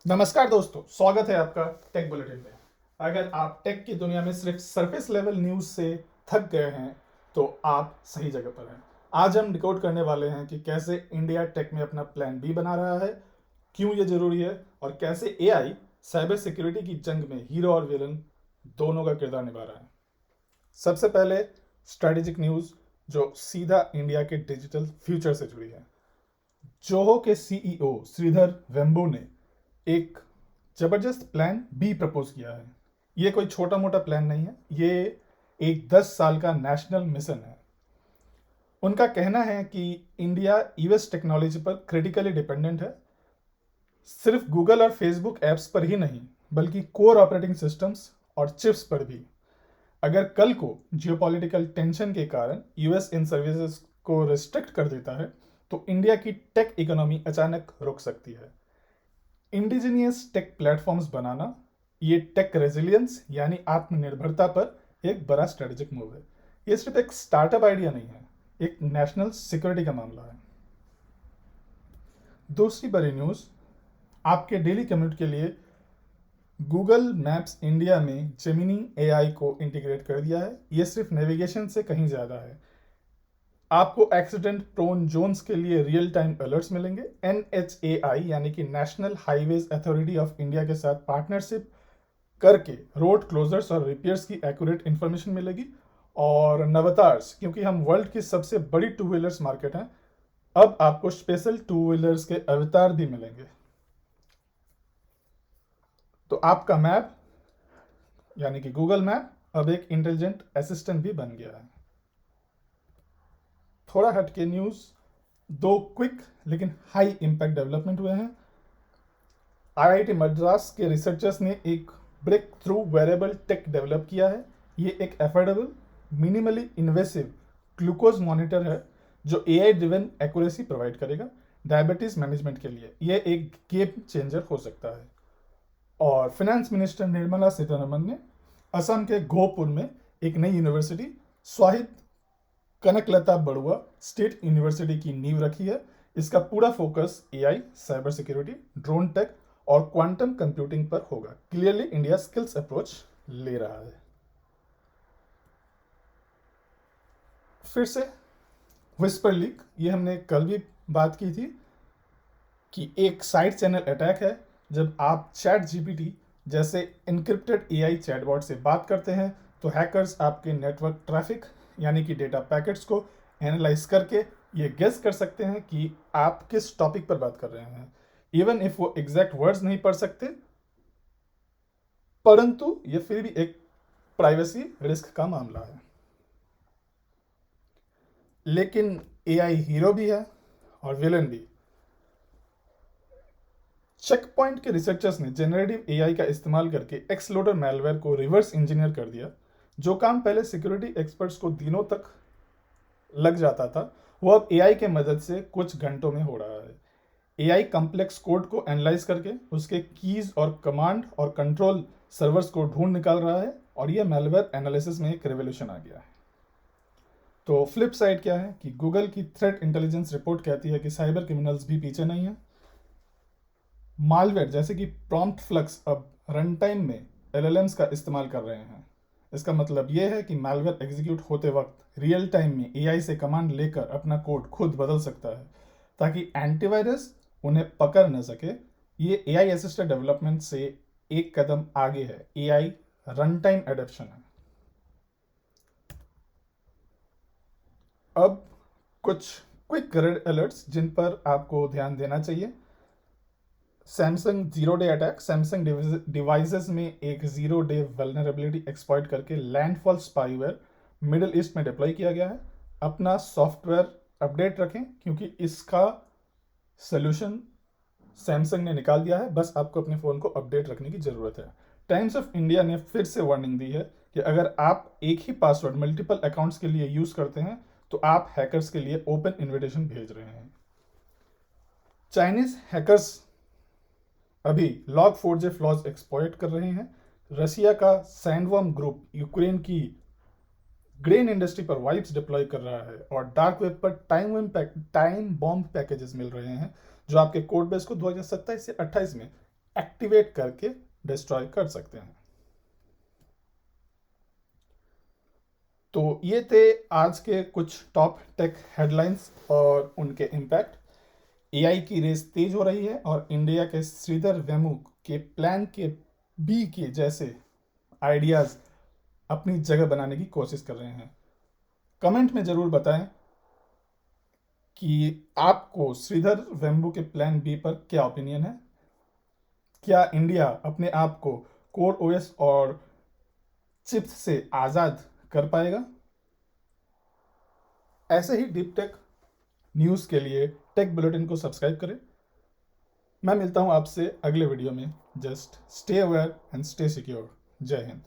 नमस्कार दोस्तों, स्वागत है आपका टेक बुलेटिन में। अगर आप टेक की दुनिया में सिर्फ सरफेस लेवल न्यूज़ से थक गए हैं तो आप सही जगह पर हैं। आज हम डिकोड करने वाले हैं कि कैसे इंडिया टेक में अपना प्लान बी बना रहा है, क्यों ये जरूरी है और कैसे एआई साइबर सिक्योरिटी की जंग में हीरो और विलन दोनों का किरदार निभा रहा है। सबसे पहले स्ट्रेटेजिक न्यूज़ जो सीधा इंडिया के डिजिटल फ्यूचर से जुड़ी है। जोहो के सीईओ श्रीधर वेम्बू ने एक जबरदस्त प्लान बी प्रपोज किया है। ये कोई छोटा मोटा प्लान नहीं है, ये एक 10 साल का नेशनल मिशन है। उनका कहना है कि इंडिया यूएस टेक्नोलॉजी पर क्रिटिकली डिपेंडेंट है, सिर्फ गूगल और फेसबुक ऐप्स पर ही नहीं बल्कि कोर ऑपरेटिंग सिस्टम्स और चिप्स पर भी। अगर कल को जियोपॉलिटिकल टेंशन के कारण यूएस इन सर्विसेज को रिस्ट्रिक्ट कर देता है तो इंडिया की टेक इकोनॉमी अचानक रुक सकती है। इंडिजीनियस टेक प्लेटफॉर्म्स बनाना, ये टेक रेजिलियंस यानी आत्मनिर्भरता पर एक बड़ा स्ट्रेटेजिक मूव है। ये सिर्फ एक स्टार्टअप आइडिया नहीं है, एक नेशनल सिक्योरिटी का मामला है। दूसरी बड़ी न्यूज़ आपके डेली कम्यूट के लिए गूगल मैप्स इंडिया में जेमिनी एआई को इंटीग्रेट कर दिया है। ये सिर्फ नेविगेशन से कहीं ज़्यादा है। आपको एक्सीडेंट प्रोन जोन्स के लिए रियल टाइम अलर्ट्स मिलेंगे। एनएचएआई यानी कि national highways authority of India के साथ पार्टनरशिप करके रोड क्लोजर्स और रिपेयर्स की एक्यूरेट इंफॉर्मेशन मिलेगी। और नवतार्स, क्योंकि हम वर्ल्ड की सबसे बड़ी टू व्हीलर्स मार्केट हैं, अब आपको स्पेशल टू व्हीलर्स के अवतार भी मिलेंगे। तो आपका मैप यानी कि गूगल मैप अब एक इंटेलिजेंट असिस्टेंट भी बन गया है। थोड़ा हटके न्यूज़, दो क्विक लेकिन हाई इम्पैक्ट डेवलपमेंट हुए हैं। आईआईटी मद्रास के रिसर्चर्स ने एक breakthrough wearable tech develop किया है। ये एक affordable minimally invasive glucose monitor है जो एआई ड्रिवन एक्यूरेसी प्रोवाइड करेगा डायबिटीज मैनेजमेंट के लिए। ये एक गेम चेंजर हो सकता है। और फिनेंस मिनिस्टर निर्मला सीतारमन ने असम के गोहपुर में एक नई university Swahid Kanaklata Barua state university की नींव रखी है। इसका पूरा focus AI, cyber security, drone tech और क्वांटम कंप्यूटिंग पर होगा। क्लियरली इंडिया स्किल्स अप्रोच ले रहा है। फिर से विस्पर लीक, ये हमने कल भी बात की थी कि एक साइड चैनल अटैक है। जब आप चैट जीपीटी जैसे इनक्रिप्टेड एआई चैटबॉट से बात करते हैं तो हैकर्स आपके नेटवर्क ट्रैफिक यानी कि डेटा पैकेट्स को एनालाइज करके ये गेस कर सकते हैं कि आप किस टॉपिक पर बात कर रहे हैं। इवन इफ वो एग्जैक्ट वर्ड्स नहीं पढ़ सकते, परंतु ये फिर भी एक प्राइवेसी रिस्क का मामला है। लेकिन एआई हीरो भी है और विलन भी। चेक पॉइंट के रिसर्चर्स ने जेनरेटिव एआई का इस्तेमाल करके एक्सलोडर मैलवेयर को रिवर्स इंजीनियर कर दिया। जो काम पहले सिक्योरिटी एक्सपर्ट्स को दिनों तक लग जाता था, वो अब एआई के मदद से कुछ घंटों में हो रहा है। एआई कॉम्प्लेक्स कोड को एनालाइज करके उसके कीज और कमांड और कंट्रोल सर्वर्स को ढूंढ निकाल रहा है और ये मैलवेयर एनालिसिस में एक रेवोल्यूशन आ गया है। तो फ्लिप साइड क्या है कि गूगल की थ्रेट इंटेलिजेंस रिपोर्ट कहती है कि साइबर क्रिमिनल्स भी पीछे नहीं है। मालवेयर जैसे कि प्रॉम्प्ट फ्लक्स अब रन टाइम में एलएलएम्स का इस्तेमाल कर रहे हैं। इसका मतलब यह है कि मालवेयर एग्जीक्यूट होते वक्त रियल टाइम में एआई से कमांड लेकर अपना कोड खुद बदल सकता है ताकि एंटीवायरस उन्हें पकड़ न सके। ये एआई असिस्टेड डेवलपमेंट से एक कदम आगे है। एआई रन टाइम एडेप्शन है। अब कुछ क्विक रेड अलर्ट्स जिन पर आपको ध्यान देना चाहिए। Samsung zero day attack, Samsung devices में एक जीरो डे वल्नरेबिलिटी एक्सप्लॉइट करके लैंडफॉल स्पाईवेयर मिडिल ईस्ट में डिप्लॉय किया गया है। अपना सॉफ्टवेयर अपडेट रखें क्योंकि इसका सोल्यूशन सैमसंग ने निकाल दिया है, बस आपको अपने फ़ोन को अपडेट रखने की ज़रूरत है। टाइम्स ऑफ इंडिया ने फिर से वार्निंग दी है कि अगर आप एक ही पासवर्ड मल्टीपल अकाउंट्स के लिए यूज़ करते हैं तो आप हैकर्स के लिए ओपन इन्विटेशन भेज रहे हैं। चाइनीज हैकर्स अभी लॉग फोर जे फ्लॉज एक्सप्लॉइट कर रहे हैं। रशिया का सैंडवर्म ग्रुप यूक्रेन की ग्रेन इंडस्ट्री पर वाइप्स डिप्लॉय कर रहा है और डार्क वेब पर टाइम बॉम्ब पैकेजेस मिल रहे हैं जो आपके कोड बेस को 2027 से 28 में एक्टिवेट करके डिस्ट्रॉय कर सकते हैं। तो ये थे आज के कुछ टॉप टेक हेडलाइंस और उनके इम्पैक्ट। एआई की रेस तेज हो रही है और इंडिया के श्रीधर वेमू के प्लान के बी के जैसे आइडियाज़ अपनी जगह बनाने की कोशिश कर रहे हैं। कमेंट में ज़रूर बताएं कि आपको श्रीधर वेम्बू के प्लान बी पर क्या ओपिनियन है। क्या इंडिया अपने आप को कोर ओएस और चिप्स से आज़ाद कर पाएगा? ऐसे ही डीप टेक न्यूज़ के लिए टेक बुलेटिन को सब्सक्राइब करें। मैं मिलता हूं आपसे अगले वीडियो में। Just stay aware and stay secure. जय हिंद।